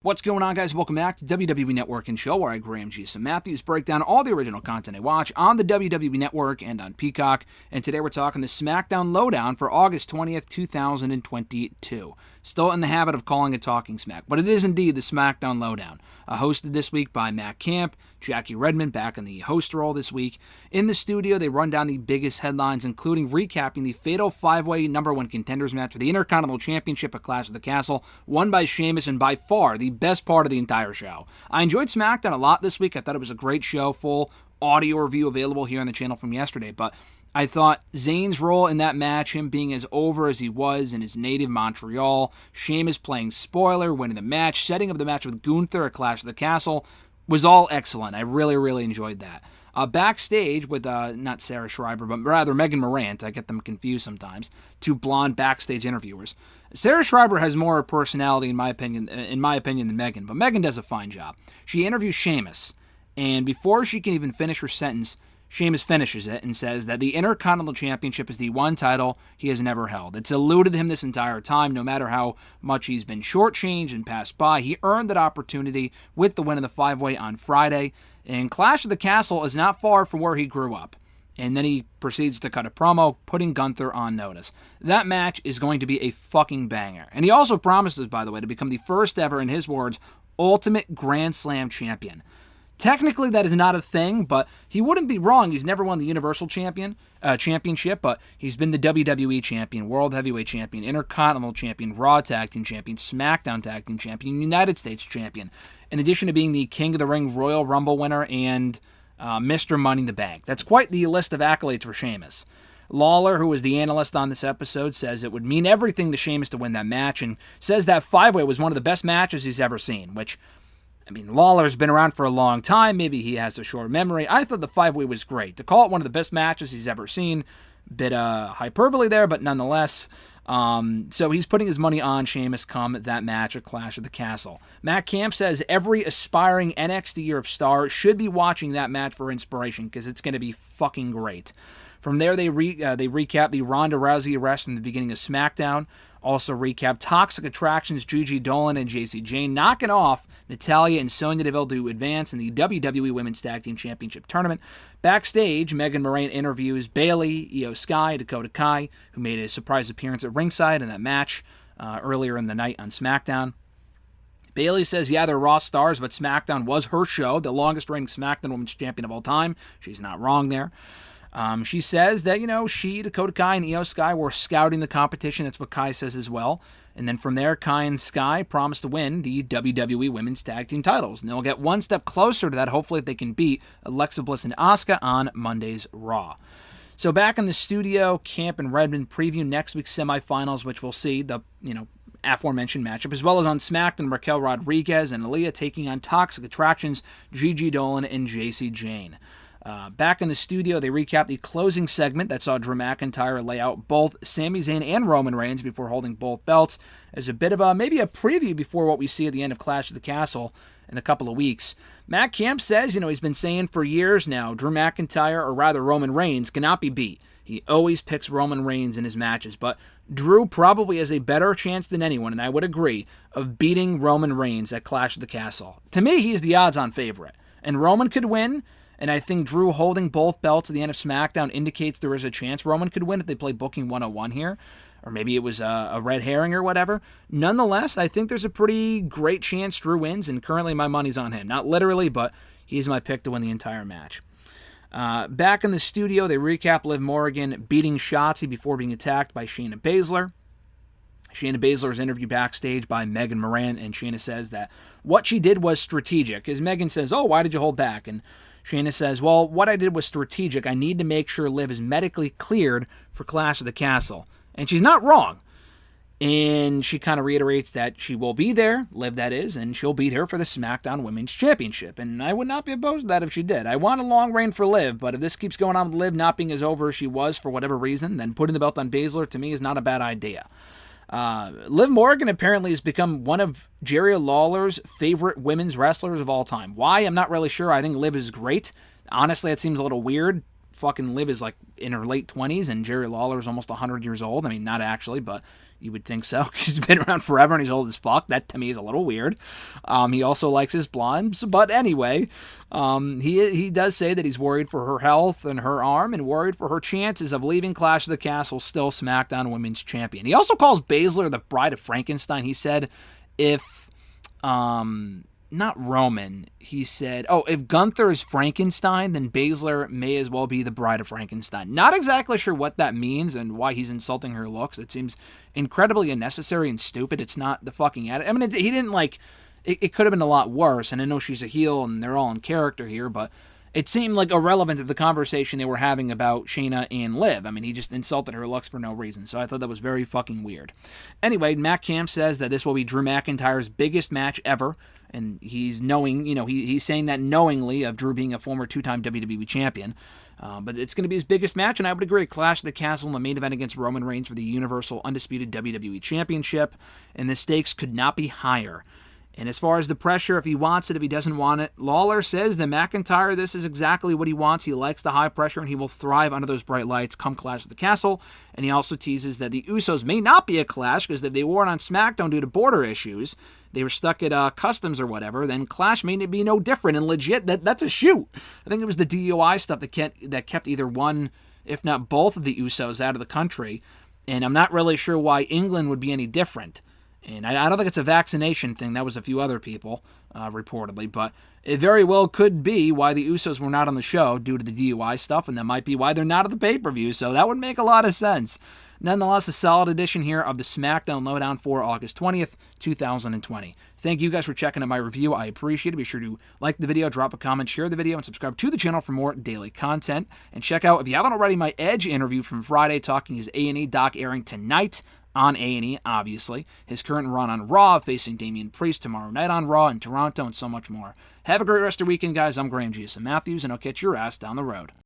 What's going on, guys? Welcome back to WWE Network and Show, where I, Graham G. Matthews, break down all the original content I watch on the WWE Network and on Peacock. And today we're talking the SmackDown LowDown for August 20th, 2022. Still in the habit of calling it Talking Smack, but it is indeed the SmackDown LowDown. Hosted this week by Matt Camp, Jackie Redmond back in the host role this week. In the studio, they run down the biggest headlines, including recapping the fatal 5-way number one contenders match for the Intercontinental Championship at Clash of the Castle, won by Sheamus, and by far the best part of the entire show. I enjoyed SmackDown a lot this week. I thought it was a great show. Full audio review available here on the channel from yesterday, but I thought Zayn's role in that match, him being as over as he was in his native Montreal, Sheamus playing spoiler, winning the match, setting up the match with Gunther at Clash of the Castle, was all excellent. I really enjoyed that. Backstage with, not Sarah Schreiber, but rather Megan Morant, I get them confused sometimes, two blonde backstage interviewers. Sarah Schreiber has more personality, in my opinion, than Megan, but Megan does a fine job. She interviews Sheamus, and before she can even finish her sentence, Sheamus finishes it and says that the Intercontinental Championship is the one title he has never held. It's eluded him this entire time, no matter how much he's been shortchanged and passed by. He earned that opportunity with the win of the 5-way on Friday, and Clash of the Castle is not far from where he grew up. And then he proceeds to cut a promo, putting Gunther on notice. That match is going to be a fucking banger. And he also promises, by the way, to become the first ever, in his words, Ultimate Grand Slam champion. Technically, that is not a thing, but he wouldn't be wrong. He's never won the Universal Championship, but he's been the WWE Champion, World Heavyweight Champion, Intercontinental Champion, Raw Tag Team Champion, SmackDown Tag Team Champion, United States Champion, in addition to being the King of the Ring Royal Rumble winner and Mr. Money in the Bank. That's quite the list of accolades for Sheamus. Lawler, who was the analyst on this episode, says it would mean everything to Sheamus to win that match, and says that 5-way was one of the best matches he's ever seen, which, I mean, Lawler's been around for a long time. Maybe he has a short memory. I thought the 5-way was great. To call it one of the best matches he's ever seen, bit hyperbole there, but nonetheless. So he's putting his money on Sheamus come that match at Clash of the Castle. Matt Camp says every aspiring NXT Europe star should be watching that match for inspiration because it's going to be fucking great. From there, they recap the Ronda Rousey arrest from the beginning of SmackDown. Also recap Toxic Attractions, Gigi Dolan and Jacy Jayne knocking off Natalya and Sonya Deville to advance in the WWE Women's Tag Team Championship Tournament. Backstage, Megan Morant interviews Bayley, Io Sky, Dakota Kai, who made a surprise appearance at ringside in that match earlier in the night on SmackDown. Bayley says, yeah, they're Raw stars, but SmackDown was her show, the longest reigning SmackDown Women's Champion of all time. She's not wrong there. She says that, she, Dakota Kai, and Io Sky were scouting the competition. That's what Kai says as well. And then from there, Kai and Sky promise to win the WWE Women's Tag Team titles. And they'll get one step closer to that, hopefully, if they can beat Alexa Bliss and Asuka on Monday's Raw. So back in the studio, Camp and Redmond preview next week's semifinals, which we'll see the, aforementioned matchup, as well as on SmackDown, Raquel Rodriguez and Aaliyah taking on Toxic Attractions, Gigi Dolan and Jacy Jayne. Back in the studio, they recap the closing segment that saw Drew McIntyre lay out both Sami Zayn and Roman Reigns before holding both belts as a bit of maybe a preview before what we see at the end of Clash of the Castle in a couple of weeks. Matt Camp says, he's been saying for years now, Drew McIntyre, or rather Roman Reigns, cannot be beat. He always picks Roman Reigns in his matches, but Drew probably has a better chance than anyone, and I would agree, of beating Roman Reigns at Clash of the Castle. To me, he's the odds-on favorite, and Roman could win. And I think Drew holding both belts at the end of SmackDown indicates there is a chance Roman could win if they play Booking 101 here. Or maybe it was a red herring or whatever. Nonetheless, I think there's a pretty great chance Drew wins, and currently my money's on him. Not literally, but he's my pick to win the entire match. Back in the studio, they recap Liv Morgan beating Shotzi before being attacked by Shayna Baszler. Shayna Baszler is interviewed backstage by Megan Morant, and Shayna says that what she did was strategic. As Megan says, why did you hold back? And Shayna says, well, what I did was strategic. I need to make sure Liv is medically cleared for Clash of the Castle. And she's not wrong. And she kind of reiterates that she will be there, Liv that is, and she'll beat her for the SmackDown Women's Championship. And I would not be opposed to that if she did. I want a long reign for Liv, but if this keeps going on with Liv not being as over as she was for whatever reason, then putting the belt on Baszler to me is not a bad idea. Liv Morgan apparently has become one of Jerry Lawler's favorite women's wrestlers of all time. Why? I'm not really sure. I think Liv is great. Honestly, it seems a little weird. Fucking Liv is like in her late 20s and Jerry Lawler is almost 100 years old. I mean, not actually, but You would think so, because he's been around forever and he's old as fuck. That, to me, is a little weird. He also likes his blondes, but anyway, he does say that he's worried for her health and her arm and worried for her chances of leaving Clash of the Castle still SmackDown Women's Champion. He also calls Baszler the Bride of Frankenstein. He said if, not Roman, he said, if Gunther is Frankenstein, then Baszler may as well be the Bride of Frankenstein. Not exactly sure what that means and why he's insulting her looks. It seems incredibly unnecessary and stupid. It's not the fucking edit. I mean, he didn't like, it could have been a lot worse, and I know she's a heel and they're all in character here, but it seemed like irrelevant to the conversation they were having about Shayna and Liv. I mean, he just insulted her looks for no reason, so I thought that was very fucking weird. Anyway, Matt Camp says that this will be Drew McIntyre's biggest match ever, and he's knowing, he's saying that knowingly of Drew being a former two-time WWE champion. But it's going to be his biggest match, and I would agree. Clash of the Castle in the main event against Roman Reigns for the Universal Undisputed WWE Championship, and the stakes could not be higher. And as far as the pressure, if he wants it, if he doesn't want it, Lawler says that McIntyre, this is exactly what he wants. He likes the high pressure, and he will thrive under those bright lights come Clash of the Castle. And he also teases that the Usos may not be a clash, because if they weren't on SmackDown due to border issues, they were stuck at customs or whatever, then Clash may be no different. And legit, that's a shoot. I think it was the DUI stuff that kept either one, if not both of the Usos out of the country. And I'm not really sure why England would be any different. And I don't think it's a vaccination thing. That was a few other people, reportedly. But it very well could be why the Usos were not on the show due to the DUI stuff, and that might be why they're not at the pay-per-view. So that would make a lot of sense. Nonetheless, a solid edition here of the SmackDown Lowdown for August 20th, 2020. Thank you guys for checking out my review. I appreciate it. Be sure to like the video, drop a comment, share the video, and subscribe to the channel for more daily content. And check out, if you haven't already, my Edge interview from Friday talking his A&E doc airing tonight on A&E, obviously. His current run on Raw, facing Damian Priest tomorrow night on Raw in Toronto, and so much more. Have a great rest of your weekend, guys. I'm Graham G. Matthews, and I'll catch your ass down the road.